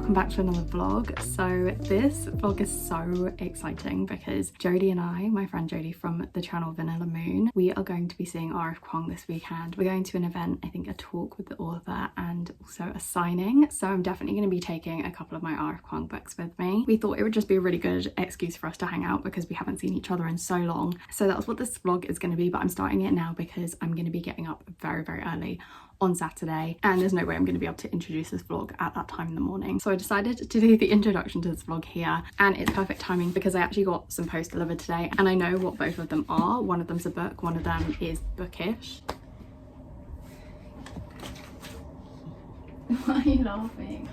welcome back to another vlog. So this vlog is so exciting because Jodie and I, my friend Jodie from the channel Vanilla Moon, we are going to be seeing R F KUANG this weekend. We're going to an event, I think a talk with the author and also a signing, so I'm definitely going to be taking a couple of my R F KUANG books with me. We thought it would just be a really good excuse for us to hang out because we haven't seen each other in so long, so that's what this vlog is going to be. But I'm starting it now because I'm going to be getting up very early on Saturday and there's no way I'm going to be able to introduce this vlog at that time in the morning. So I decided to do the introduction to this vlog here, and it's perfect timing because I actually got some post delivered today and I know what both of them are. One of them's a book, one of them is bookish. Why are you laughing?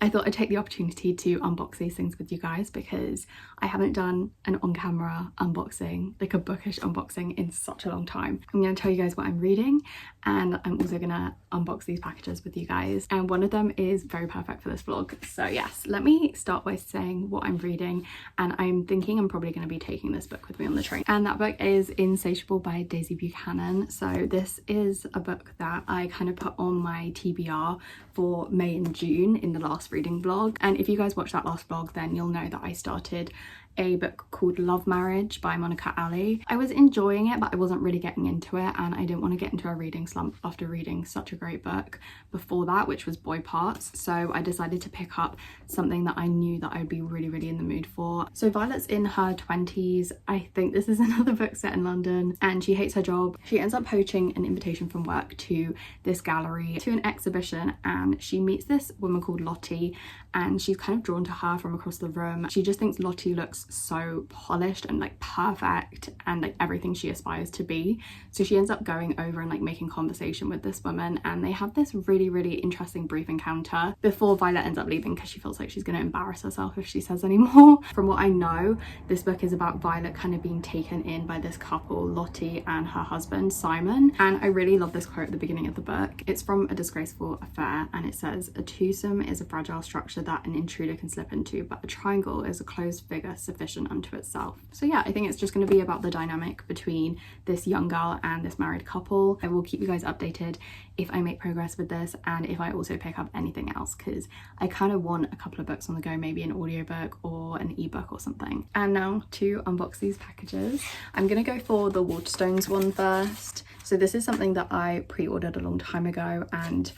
I thought I'd take the opportunity to unbox these things with you guys because I haven't done an on-camera unboxing, like a bookish unboxing, in such a long time. I'm going to tell you guys what I'm reading and I'm also going to unbox these packages with you guys, and one of them is very perfect for this vlog. So yes, let me start by saying what I'm reading, and I'm thinking I'm probably going to be taking this book with me on the train, and that book is Insatiable by Daisy Buchanan. So this is a book that I kind of put on my TBR for May and June in the last reading vlog, and if you guys watched that last vlog then you'll know that I started a book called Love Marriage by Monica Ali. I was enjoying it but I wasn't really getting into it, and I didn't want to get into a reading slump after reading such a great book before that, which was Boy Parts. So I decided to pick up something that I knew that I'd be really in the mood for. So Violet's in her 20s. I think this is another book set in London, and she hates her job. She ends up poaching an invitation from work to this gallery, to an exhibition, and she meets this woman called Lottie, and she's kind of drawn to her from across the room. She just thinks Lottie looks so polished and like perfect and like everything she aspires to be. So she ends up going over and like making conversation with this woman, and they have this really interesting brief encounter before Violet ends up leaving because she feels like she's going to embarrass herself if she says any more. From what I know, this book is about Violet kind of being taken in by this couple, Lottie and her husband Simon, and I really love this quote at the beginning of the book. It's from A Disgraceful Affair and it says, "A twosome is a fragile structure that an intruder can slip into, but a triangle is a closed figure sufficient unto itself." So yeah, I think it's just going to be about the dynamic between this young girl and this married couple. I will keep you guys updated if I make progress with this and if I also pick up anything else, because I kind of want a couple of books on the go, maybe an audiobook or an ebook or something. And now to unbox these packages, I'm going to go for the Waterstones one first. So this is something that I pre-ordered a long time ago, and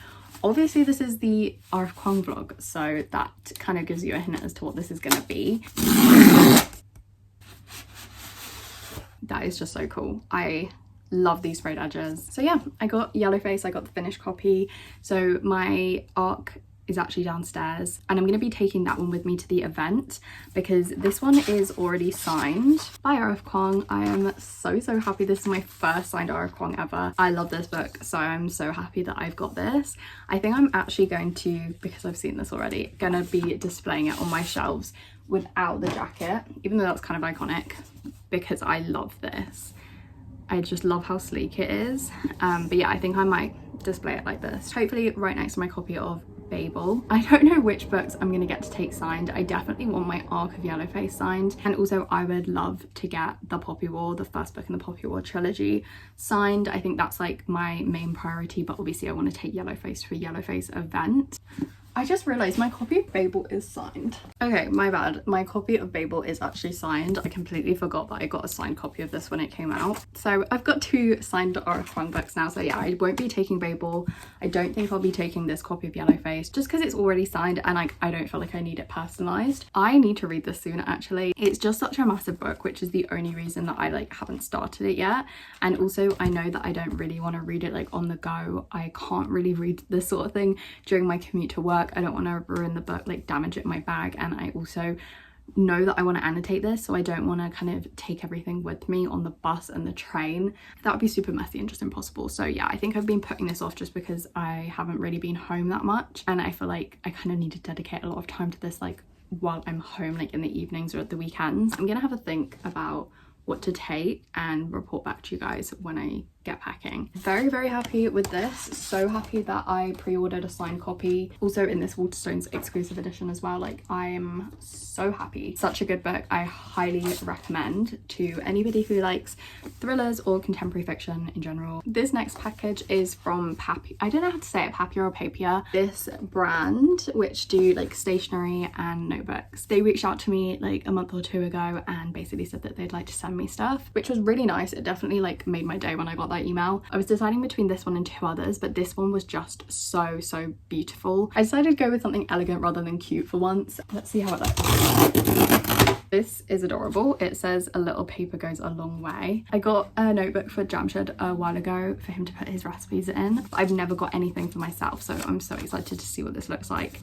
obviously this is the R F KUANG vlog, so that kind of gives you a hint as to what this is going to be. That is just so cool. I love these frayed edges. So yeah, I got Yellowface, I got the finished copy. So my ARC is actually downstairs and I'm going to be taking that one with me to the event because this one is already signed by R F KUANG. I am so happy. This is my first signed R F KUANG ever. I love this book, so I'm so happy that I've got this. I think I'm actually going to, because I've seen this already, gonna be displaying it on my shelves without the jacket, even though that's kind of iconic because I love this. I just love how sleek it is. But yeah, I think I might display it like this, hopefully right next to my copy of Babel. I don't know which books I'm gonna get to take signed. I definitely want my Arc of Yellowface signed, and also I would love to get the Poppy War, the first book in the Poppy War trilogy, signed. I think that's like my main priority, but obviously I want to take Yellowface to a Yellowface event. I just realised my copy of Babel is signed. Okay, my bad. My copy of Babel is actually signed. I completely forgot that I got a signed copy of this when it came out. So I've got two signed R F KUANG books now. So yeah, I won't be taking Babel. I don't think I'll be taking this copy of Yellowface just because it's already signed and like I don't feel like I need it personalised. I need to read this soon actually. It's just such a massive book, which is the only reason that I like haven't started it yet. And also I know that I don't really want to read it like on the go. I can't really read this sort of thing during my commute to work. I don't want to ruin the book, like damage it in my bag, and I also know that I want to annotate this, so I don't want to kind of take everything with me on the bus and the train. That would be super messy and just impossible. So yeah, I think I've been putting this off just because I haven't really been home that much, and I feel like I kind of need to dedicate a lot of time to this like while I'm home, like in the evenings or at the weekends. I'm gonna have a think about what to take and report back to you guys when I get packing. Very, very happy with this. So happy that I pre-ordered a signed copy, also in this Waterstones exclusive edition as well. Like, I'm so happy. Such a good book. I highly recommend to anybody who likes thrillers or contemporary fiction in general. This next package is from I don't know how to say it, Papier or Papier, this brand which do like stationery and notebooks. They reached out to me like a month or two ago and basically said that they'd like to send me stuff, which was really nice. It definitely like made my day when I got that email. I was deciding between this one and two others, but this one was just so beautiful. I decided to go with something elegant rather than cute for once. Let's see how it looks. This is adorable. It says a little paper goes a long way. I got a notebook for Jamshed a while ago for him to put his recipes in. I've never got anything for myself, so I'm so excited to see what this looks like.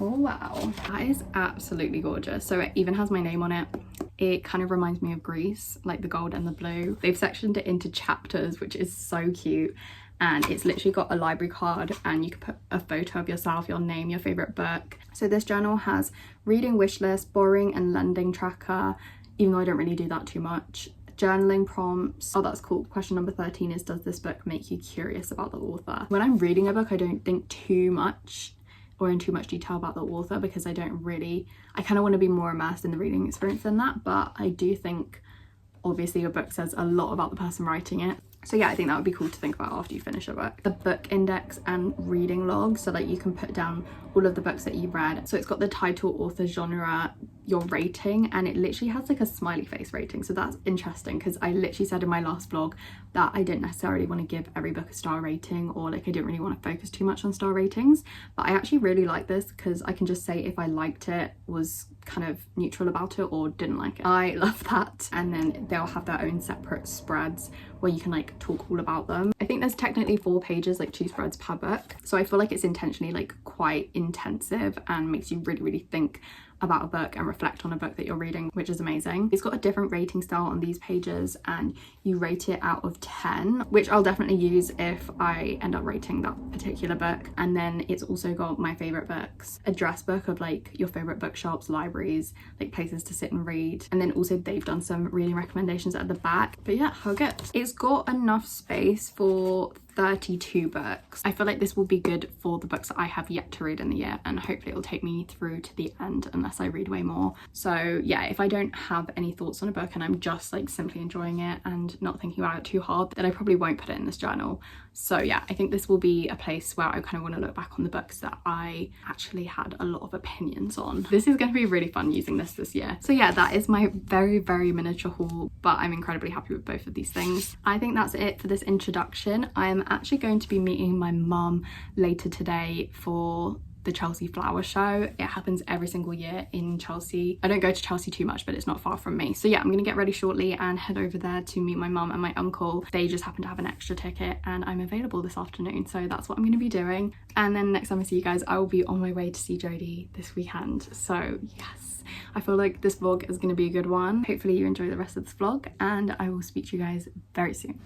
Oh wow, that is absolutely gorgeous. So it even has my name on it. It kind of reminds me of Greece, like the gold and the blue. They've sectioned it into chapters, which is so cute. And it's literally got a library card and you can put a photo of yourself, your name, your favorite book. So this journal has reading wish list, borrowing and lending tracker, even though I don't really do that too much. Journaling prompts. Oh, that's cool. Question number 13 is, does this book make you curious about the author? When I'm reading a book, I don't think too much or in too much detail about the author, because I kind of want to be more immersed in the reading experience than that. But I do think obviously a book says a lot about the person writing it. So yeah, I think that would be cool to think about after you finish a book. The book index and reading log, so that you can put down all of the books that you've read. So it's got the title, author, genre, your rating, and it literally has like a smiley face rating. So that's interesting, because I literally said in my last vlog that I didn't necessarily want to give every book a star rating, or like I didn't really want to focus too much on star ratings. But I actually really like this because I can just say if I liked it, was kind of neutral about it, or didn't like it. I love that. And then they'll have their own separate spreads where you can like talk all about them. I think there's technically 4 pages, like 2 spreads per book. So I feel like it's intentionally like quite intensive and makes you really think about a book and reflect on a book that you're reading, which is amazing. It's got a different rating style on these pages, and you rate it out of 10, which I'll definitely use if I end up rating that particular book. And then it's also got my favorite books, address book of like your favorite bookshops, libraries, like places to sit and read. And then also they've done some reading recommendations at the back. But yeah, how good. It's got enough space for 32 books. I feel like this will be good for the books that I have yet to read in the year, and hopefully it'll take me through to the end unless I read way more. So yeah, if I don't have any thoughts on a book and I'm just like simply enjoying it and not thinking about it too hard, then I probably won't put it in this journal. So yeah, I think this will be a place where I kind of want to look back on the books that I actually had a lot of opinions on. This is going to be really fun using this year. So yeah, that is my very miniature haul, but I'm incredibly happy with both of these things. I think that's it for this introduction. I'm actually going to be meeting my mum later today for the Chelsea Flower Show. It happens every single year in Chelsea. I don't go to Chelsea too much, but it's not far from me. So yeah, I'm gonna get ready shortly and head over there to meet my mum and my uncle. They just happen to have an extra ticket and I'm available this afternoon, so that's what I'm gonna be doing. And then next time I see you guys, I will be on my way to see Jodie this weekend. So yes, I feel like this vlog is gonna be a good one. Hopefully you enjoy the rest of this vlog, and I will speak to you guys very soon.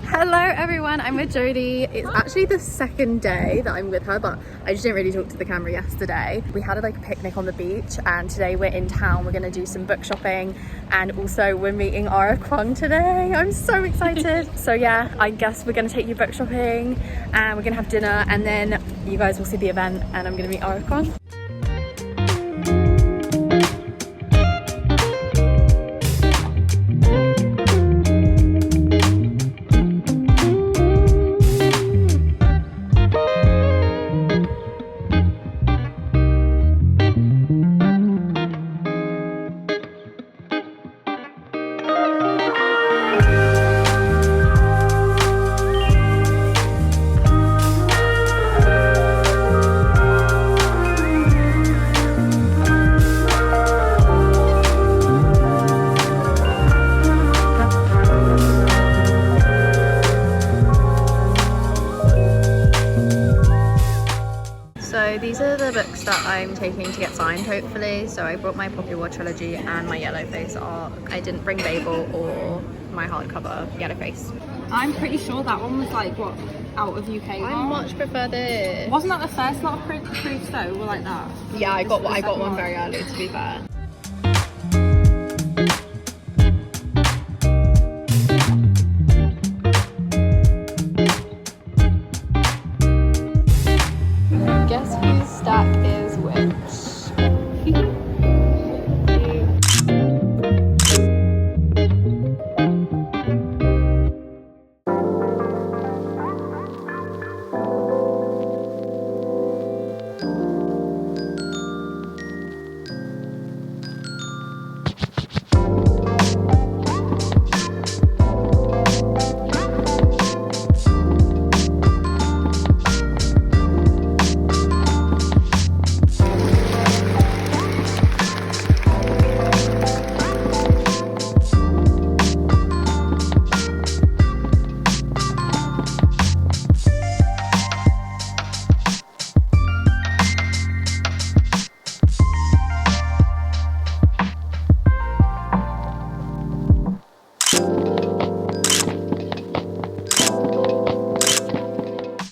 Hello everyone, I'm with Jodie. It's actually the second day that I'm with her, but I just didn't really talk to the camera yesterday. We had a picnic on the beach, and today we're in town. We're gonna do some book shopping, and also we're meeting R F KUANG today. I'm so excited. So yeah, I guess we're gonna take you book shopping and we're gonna have dinner, and then you guys will see the event and I'm gonna meet R F KUANG. So these are the books that I'm taking to get signed, hopefully. So I brought my Poppy War trilogy and my Yellowface arc. I didn't bring Babel or my hardcover Yellowface. I'm pretty sure that one was what, out of UK? I much prefer this. Wasn't that the first lot of proofs though, were like that? Yeah, I got one very early, to be fair. Guess whose stack is which?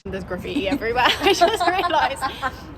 There's graffiti everywhere. I just realised.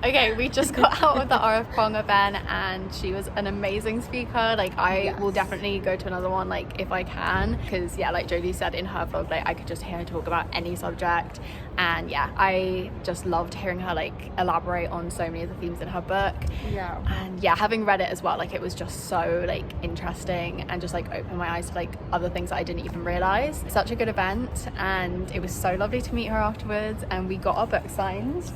Okay, we just got out of the R F KUANG event and she was an amazing speaker. I will definitely go to another one if I can, because yeah, like Jodie said in her vlog, I could just hear her talk about any subject, and yeah, I just loved hearing her elaborate on so many of the themes in her book. Yeah. And yeah, having read it as well, it was just so interesting and just opened my eyes to other things that I didn't even realise. Such a good event, and it was so lovely to meet her afterwards, and we got our book signed.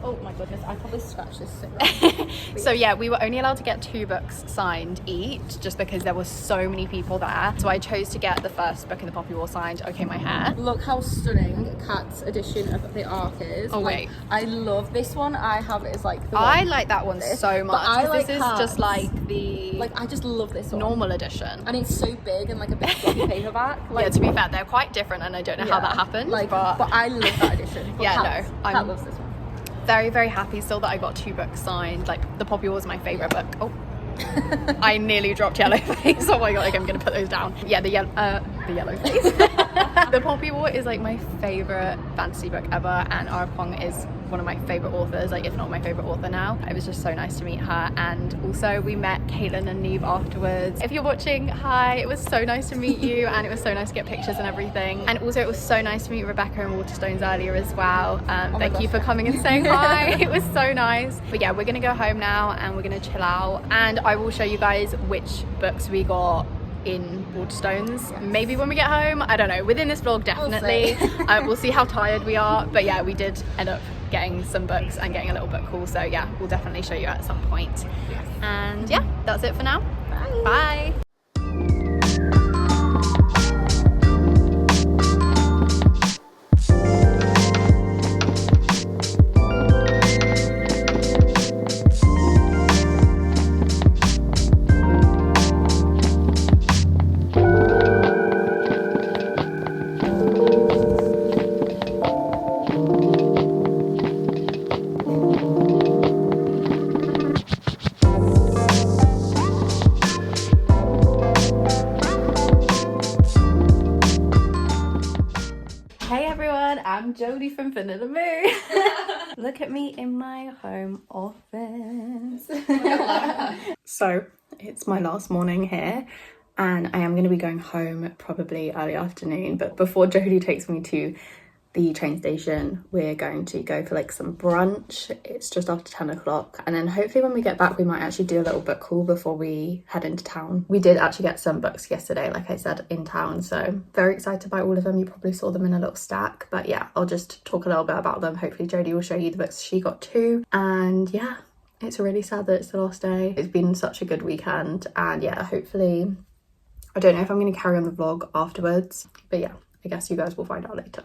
Oh my goodness, I probably scratched this so bad. So yeah, we were only allowed to get 2 books signed each, just because there were so many people there. So I chose to get the first book in the Poppy War signed, Okay My Hair. Look how stunning Kat's edition of the arc is. Oh wait. I love this one. I have it as the one. I like that one so much, because this is just the I just love this one. normal edition. And it's so big and a big floppy paperback. Yeah, to be fair, they're quite different, and I don't know how that happened. But I love that edition. But yeah, Kat loves this one. Very, very happy still that I got 2 books signed. The Poppy War was my favourite book. Oh, I nearly dropped Yellowface. Oh my god, I'm gonna put those down. Yeah, the Yellowface. The Poppy War is my favourite fantasy book ever, and R F KUANG is one of my favourite authors, if not my favourite author now. It was just so nice to meet her, and also we met Caitlin and Neve afterwards. If you're watching, hi, it was so nice to meet you, and it was so nice to get pictures and everything. And also it was so nice to meet Rebecca and Waterstones earlier as well. Thank you for coming and saying hi. It was so nice. But yeah, we're gonna go home now and we're gonna chill out, and I will show you guys which books we got in Waterstones. Yes. Maybe when we get home, I don't know, within this vlog definitely. We'll see how tired we are, but yeah, we did end up getting some books and getting a little book haul, so yeah, we'll definitely show you at some point. Yes. And yeah, that's it for now. Bye. Bye. everyone, I'm Jodie from Vanilla Moon. Look at me in my home office. So it's my last morning here and I am going to be going home probably early afternoon, but before Jodie takes me to the train station, we're going to go for like some brunch. It's just after 10 o'clock, and then hopefully when we get back we might actually do a little book haul before we head into town. We did actually get some books yesterday, like I said, in town, so very excited by all of them. You probably saw them in a little stack, but yeah, I'll just talk a little bit about them. Hopefully Jodie will show you the books she got too, and yeah, it's really sad that it's the last day. It's been such a good weekend, and yeah, hopefully, I don't know if I'm going to carry on the vlog afterwards, but yeah, I guess you guys will find out later.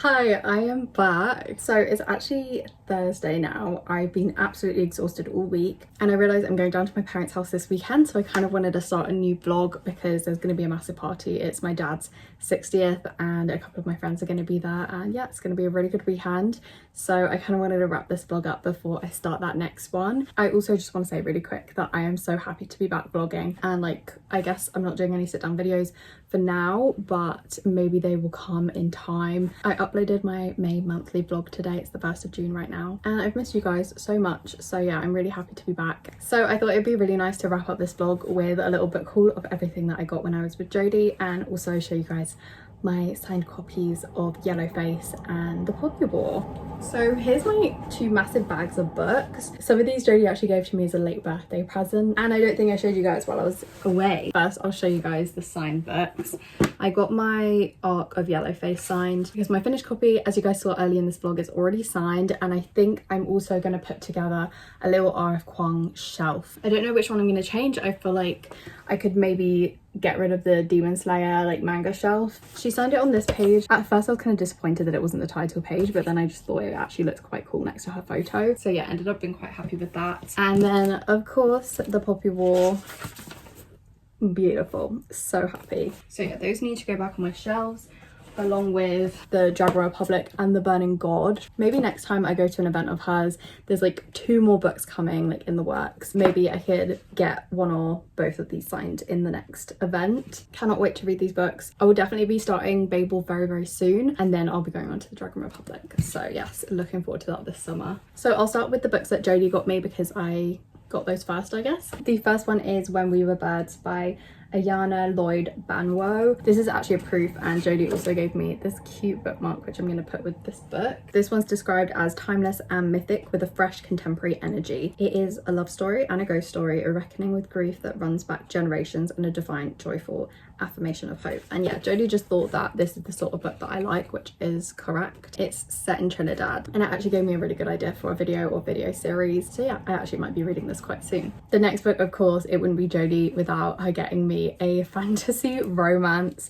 Hi, I am back. So it's actually Thursday now. I've been absolutely exhausted all week and I realised I'm going down to my parents' house this weekend, so I kind of wanted to start a new vlog because there's going to be a massive party. It's my dad's 60th and a couple of my friends are going to be there, and yeah, it's going to be a really good weekend. So I kind of wanted to wrap this vlog up before I start that next one. I also just want to say really quick that I am so happy to be back vlogging, and like, I guess I'm not doing any sit down videos for now, but maybe they will come in time. I uploaded my May monthly vlog today. It's the 1st of June right now, and I've missed you guys so much, so yeah, I'm really happy to be back. So I thought it'd be really nice to wrap up this vlog with a little book haul of everything that I got when I was with Jodie, and also show you guys my signed copies of Yellowface and The Poppy War. So here's my 2 massive bags of books. Some of these Jodie actually gave to me as a late birthday present, and I don't think I showed you guys while I was away. First, I'll show you guys the signed books. I got my arc of Yellowface signed because my finished copy, as you guys saw early in this vlog, is already signed, and I think I'm also going to put together a little R F KUANG shelf. I don't know which one I'm going to change. I feel like I could maybe get rid of the Demon Slayer like manga shelf. She signed it on this page. At first I was kind of disappointed that it wasn't the title page, but then I just thought it actually looked quite cool next to her photo. So yeah, ended up being quite happy with that. And then of course The Poppy War. Beautiful, so happy. So yeah, those need to go back on my shelves, along with the Dragon Republic and the Burning God. Maybe next time I go to an event of hers, there's like 2 more books coming like in the works. Maybe I could get one or both of these signed in the next event. Cannot wait to read these books. I will definitely be starting Babel very, very soon, and then I'll be going on to the Dragon Republic. So yes, looking forward to that this summer. So I'll start with the books that Jodie got me because I got those first, I guess. The first one is When We Were Birds by Ayana Lloyd Banwo. This is actually a proof, and Jodie also gave me this cute bookmark which I'm going to put with this book. This one's described as timeless and mythic with a fresh contemporary energy. It is a love story and a ghost story, a reckoning with grief that runs back generations, and a defiant, joyful affirmation of hope. And yeah, Jodie just thought that this is the sort of book that I like, which is correct. It's set in Trinidad, and it actually gave me a really good idea for a video or video series. So yeah, I actually might be reading this quite soon. The next book, of course, it wouldn't be Jodie without her getting me a fantasy romance,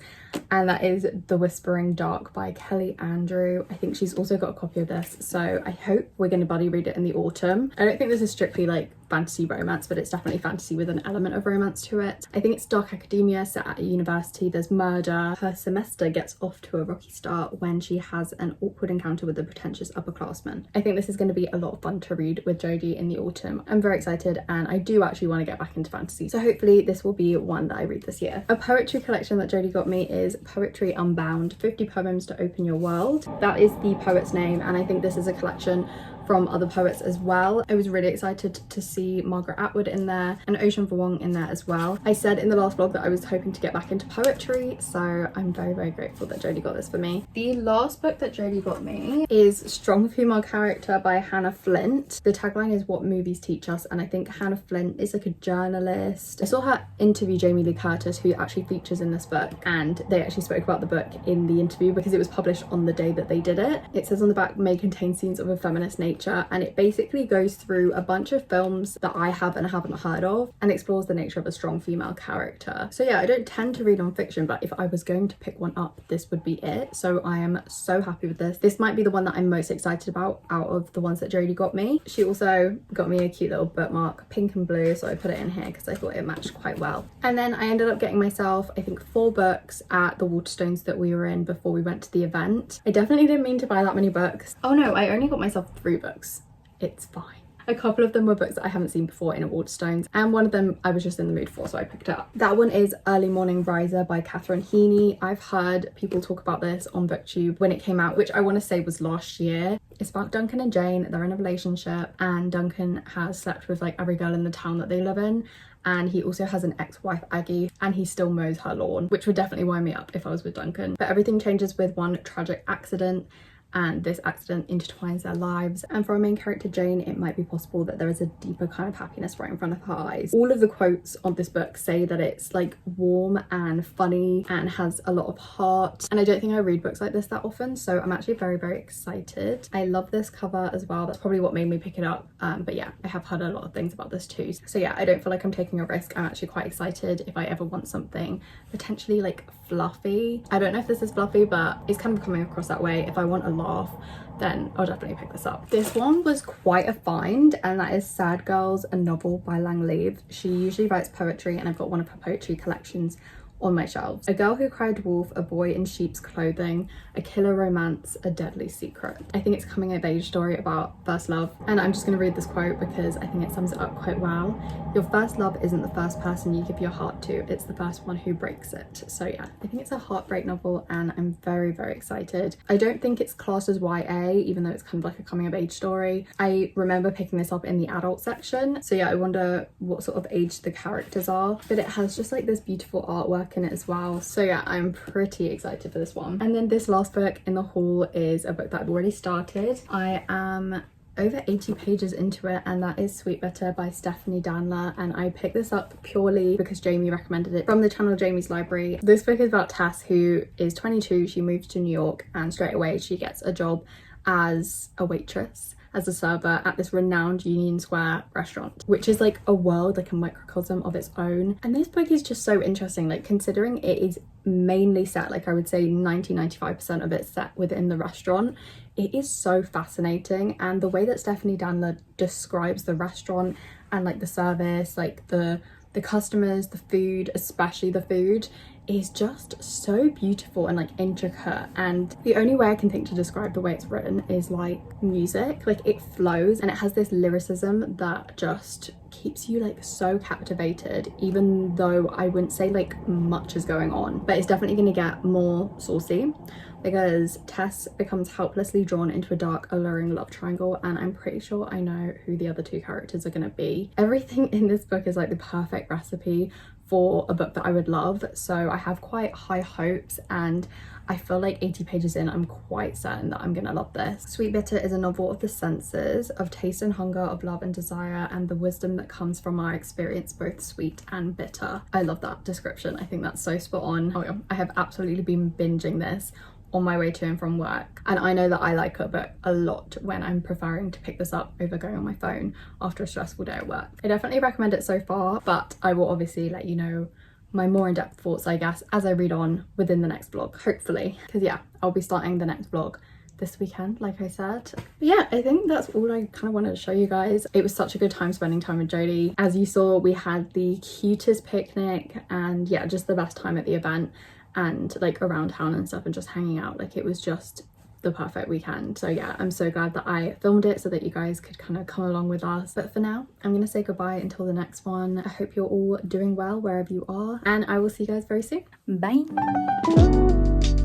and that is The Whispering Dark by Kelly Andrew. I think she's also got a copy of this, so I hope we're going to buddy read it in the autumn. I don't think this is strictly like fantasy romance, but it's definitely fantasy with an element of romance to it. I think it's dark academia set at a university. There's murder. Her semester gets off to a rocky start when she has an awkward encounter with a pretentious upperclassman. I think this is going to be a lot of fun to read with Jodie in the autumn. I'm very excited, and I do actually want to get back into fantasy, so hopefully this will be one that I read this year. A poetry collection that Jodie got me is Poetry Unbound, 50 Poems to Open Your World. That is the poet's name, and I think this is a collection from other poets as well. I was really excited to see Margaret Atwood in there and Ocean Vuong in there as well. I said in the last vlog that I was hoping to get back into poetry, so I'm very, very grateful that Jodie got this for me. The last book that Jodie got me is Strong Female Character by Hannah Flint. The tagline is What Movies Teach Us, and I think Hannah Flint is like a journalist. I saw her interview Jamie Lee Curtis, who actually features in this book, and they actually spoke about the book in the interview because it was published on the day that they did it. It says on the back, may contain scenes of a feminist nature nature, and it basically goes through a bunch of films that I have and haven't heard of and explores the nature of a strong female character. So yeah, I don't tend to read non-fiction, but if I was going to pick one up, this would be it. So I am so happy with this. This might be the one that I'm most excited about out of the ones that Jodie got me. She also got me a cute little bookmark, pink and blue, so I put it in here because I thought it matched quite well. And then I ended up getting myself, I think, 4 books at the Waterstones that we were in before we went to the event. I definitely didn't mean to buy that many books. Oh no, I only got myself 3 books. It's fine. A couple of them were books that I haven't seen before in a Waterstones, and one of them I was just in the mood for, so I picked it up. That one is Early Morning Riser by Catherine Heaney. I've heard people talk about this on BookTube when it came out, which I want to say was last year. It's about Duncan and Jane. They're in a relationship, and Duncan has slept with like every girl in the town that they live in, and he also has an ex-wife, Aggie, and he still mows her lawn, which would definitely wind me up if I was with Duncan. But everything changes with one tragic accident, and this accident intertwines their lives, and for our main character Jane, it might be possible that there is a deeper kind of happiness right in front of her eyes. All of the quotes of this book say that it's like warm and funny and has a lot of heart, and I don't think I read books like this that often, so I'm actually very, very excited. I love this cover as well. That's probably what made me pick it up, but yeah, I have heard a lot of things about this too, so yeah, I don't feel like I'm taking a risk. I'm actually quite excited if I ever want something potentially like fluffy. I don't know if this is fluffy, but it's kind of coming across that way. If I want a laugh, then I'll definitely pick this up. This one was quite a find, and that is Sad Girls, a novel by Lang Leave. She usually writes poetry, and I've got one of her poetry collections on my shelves. A girl who cried wolf, a boy in sheep's clothing, a killer romance, a deadly secret. I think it's a coming of age story about first love, and I'm just going to read this quote because I think it sums it up quite well. Your first love isn't the first person you give your heart to, it's the first one who breaks it. So yeah, I think it's a heartbreak novel, and I'm very, very excited. I don't think it's classed as YA, even though it's kind of like a coming of age story. I remember picking this up in the adult section, so yeah, I wonder what sort of age the characters are, but it has just like this beautiful artwork in it as well. So yeah, I'm pretty excited for this one. And then this last book in the haul is a book that I've already started. I am over 80 pages into it, and that is Sweet Bitter by Stephanie Danler, and I picked this up purely because Jamie recommended it from the channel Jamie's Library. This book is about Tess, who is 22. She moves to New York, and straight away she gets a job as a waitress, as a server at this renowned Union Square restaurant, which is like a world, like a microcosm of its own. And this book is just so interesting, like considering it is mainly set, like I would say 90-95% of it set within the restaurant. It is so fascinating, and the way that Stephanie Danler describes the restaurant and like the service, like the customers, the food, especially the food, is just so beautiful and like intricate. And the only way I can think to describe the way it's written is like music. Like it flows, and it has this lyricism that just keeps you like so captivated, even though I wouldn't say like much is going on. But it's definitely going to get more saucy because Tess becomes helplessly drawn into a dark, alluring love triangle, and I'm pretty sure I know who the other 2 characters are going to be. Everything in this book is like the perfect recipe for a book that I would love, so I have quite high hopes, and I feel like 80 pages in, I'm quite certain that I'm gonna love this. Sweet Bitter is a novel of the senses, of taste and hunger, of love and desire, and the wisdom that comes from our experience, both sweet and bitter. I love that description. I think that's so spot on. Oh yeah, I have absolutely been binging this on my way to and from work, and I know that I like a book a lot when I'm preferring to pick this up over going on my phone after a stressful day at work. I definitely recommend it so far, but I will obviously let you know my more in-depth thoughts, I guess, as I read on within the next vlog, hopefully, because yeah, I'll be starting the next vlog this weekend, like I said. But yeah, I think that's all I kind of wanted to show you guys. It was such a good time spending time with Jodie. As you saw, we had the cutest picnic, and yeah, just the best time at the event and like around town and stuff, and just hanging out. Like it was just the perfect weekend. So yeah, I'm so glad that I filmed it so that you guys could kind of come along with us. But for now, I'm gonna say goodbye until the next one. I hope you're all doing well wherever you are, and I will see you guys very soon. Bye.